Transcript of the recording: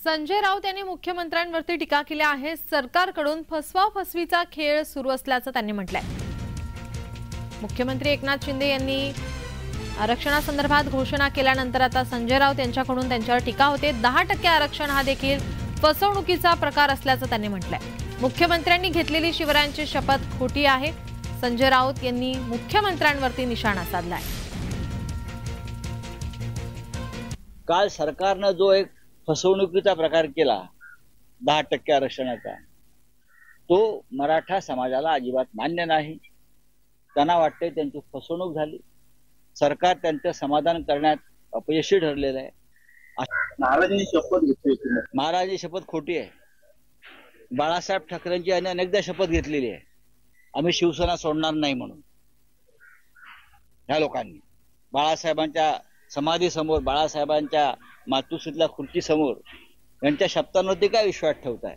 संजय राऊत यांनी मुख्यमंत्र्यांवरती टीका केली आहे। सरकारकडून फसवा-फसवीचा खेळ सुरू असल्याचं त्यांनी म्हटलंय। मुख्यमंत्री एकनाथ शिंदे यांनी आरक्षणासंदर्भात घोषणा केल्यानंतर आता संजय राऊत यांच्याकडून त्यांच्यावर टीका होते। 10% आरक्षण हा देखील फसवणुकीचा प्रकार असल्याचं त्यांनी म्हटलंय। मुख्यमंत्र्यांनी घेतलेली शिवरायांची शपथ खोटी आहे। संजय राऊत यांनी मुख्यमंत्र्यांवरती निशाणा साधलाय। काल सरकारने जो एक फसवणुकीचा प्रकार केला 10% आरक्षणाचा, तो मराठा समाजाला अजिबात मान्य नाही। त्यांना वाटते त्यांची फसवणूक झाली, सरकार त्यांचे समाधान करण्यात अपयशी ठरलेलं आहे। महाराजांनी शपथ घेतली, महाराजांची शपथ खोटी आहे। बाळासाहेब ठाकरेंची यांनी अनेकदा शपथ घेतलेली आहे, आम्ही शिवसेना सोडणार नाही म्हणून। ह्या लोकांनी बाळासाहेबांच्या समाधी समोर, बाळासाहेबांच्या मातोश्रीतल्या खुर्ची समोर यांच्या शब्दांवरती काय विश्वास ठेवताय?